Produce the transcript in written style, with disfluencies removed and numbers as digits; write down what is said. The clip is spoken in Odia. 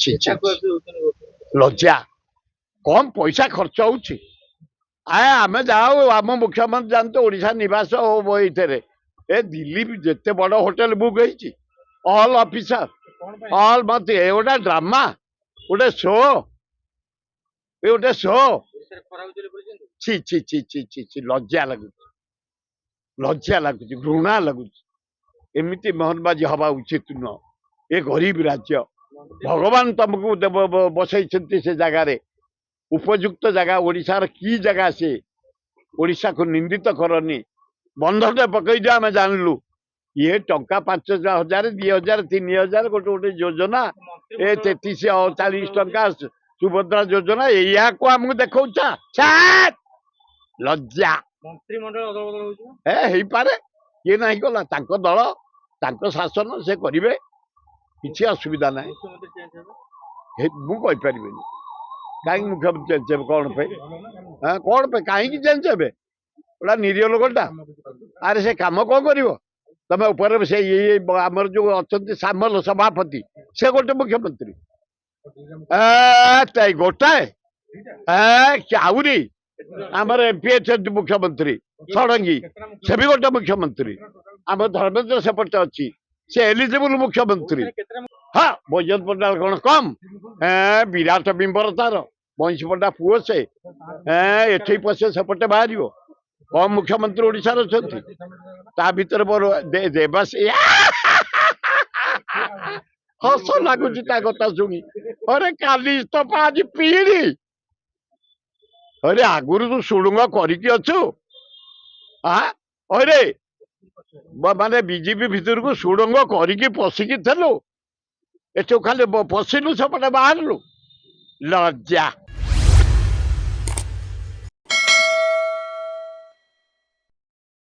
ଛି ଛି ଲଜ୍ଜା କମ ପଇସା ଖର୍ଚ୍ଚ ହଉଛି ଆମେ ଯାଉ ଆମ ମୁଖ୍ୟମନ୍ତ୍ରୀ ଜାଣନ୍ତୁ ଓଡିଶା ନିବାସ ଏଇଥିରେ ଏ ଦିଲ୍ଲୀ ଯେତେ ବଡ ହୋଟେଲ ବୁକ୍ ହେଇଛି ଅଲ୍ ଅଫିସର ଅଲ୍ ମତେ ଏ ଗୋଟେ ଡ୍ରାମା ଗୋଟେ ଶୋ ଏ ଗୋଟେ ଶୋ ଛି ଛି ଛି ଛି ଛି ଛି ଲଜ୍ଜା ଲାଗୁଛି ଘୃଣା ଲାଗୁଛି ଏମିତି ମୋହନବାଜି ହବା ଉଚିତ ନୁହଁ ଏ ଗରିବ ରାଜ୍ୟ ଭଗବାନ ତମକୁ ବସେଇଛନ୍ତି ସେ ଜାଗାରେ ଉପଯୁକ୍ତ ଜାଗା ଓଡିଶାର କି ଜାଗା ସେ ଓଡିଶାକୁ ନିନ୍ଦିତ କରନି ବନ୍ଧଟେ ପକେଇଦିଅ ଆମେ ଜାଣିଲୁ ଇଏ ଟଙ୍କା 5,000 2,000 3,000 ଗୋଟେ ଗୋଟେ ଯୋଜନା ଏ 33-40 ଟଙ୍କା ସୁଭଦ୍ରା ଯୋଜନା ଏଇଆକୁ ଆମକୁ ଦେଖଉଛ ଲଜ୍ଜା ହେଇପାରେ କିଏ ନାହିଁ କଲା ତାଙ୍କ ଦଳ ତାଙ୍କ ଶାସନ ସେ କରିବେ କିଛି ଅସୁବିଧା ନାହିଁ ମୁଁ କହିପାରିବିନି କାହିଁକି ମୁଖ୍ୟମନ୍ତ୍ରୀ ଚେଞ୍ଜ ହେବେ କଣ ପାଇଁ କଣ ପାଇଁ କାହିଁକି ଚେଞ୍ଜ ହେବେ ଗୋଟା ନିରୀହ ଲୋକଟା ଆରେ ସେ କାମ କଣ କରିବ ତମେ ଉପରେ ସେ ଆମର ଯୋଉ ଅଛନ୍ତି ସାମଲ ସଭାପତି ସେ ଗୋଟେ ମୁଖ୍ୟମନ୍ତ୍ରୀ ଗୋଟାଏ ଆହୁରି ଆମର ଏମପି ଅଛନ୍ତି ମୁଖ୍ୟମନ୍ତ୍ରୀ ଷଡଙ୍ଗୀ ସେ ବି ଗୋଟେ ମୁଖ୍ୟମନ୍ତ୍ରୀ ଆମର ଧର୍ମେନ୍ଦ୍ର ସେପଟେ ଅଛି ସେ ଏଲିଜିବୁଲ ମୁଖ୍ୟମନ୍ତ୍ରୀ ହଁ ବୈଜୟନ୍ତ ପଣ୍ଡା କଣ କମ ବିରାଟ ବିମ୍ବର ତାର ବଂଶୀ ପଣ୍ଡା ପୁଅ ସେ ଏଠି ପଶେ ସେପଟେ ବାହାରିବ କମ ମୁଖ୍ୟମନ୍ତ୍ରୀ ଓଡିଶାର ଅଛନ୍ତି ତା ଭିତରେ ମୋର ଦେବାସ ହସ ଲାଗୁଛି ତା କଥା ଶୁଣି ଅରେ କାଲି ଇସ୍ତଫା ଆଜି ପିଇଡି ଅରେ ଆଗରୁ ତୁ ସୁଡୁଙ୍ଗ କରିକି ଅଛୁ ଅରେ ମାନେ ବିଜେପି ଭିତରକୁ ସୁଡଙ୍ଗ କରିକି ପଶିକି ଥିଲୁ ଏଠୁ ଖାଲି ପଶିଲୁ ସେପଟେ ବାହାରିଲୁ ଲଜ୍ଜା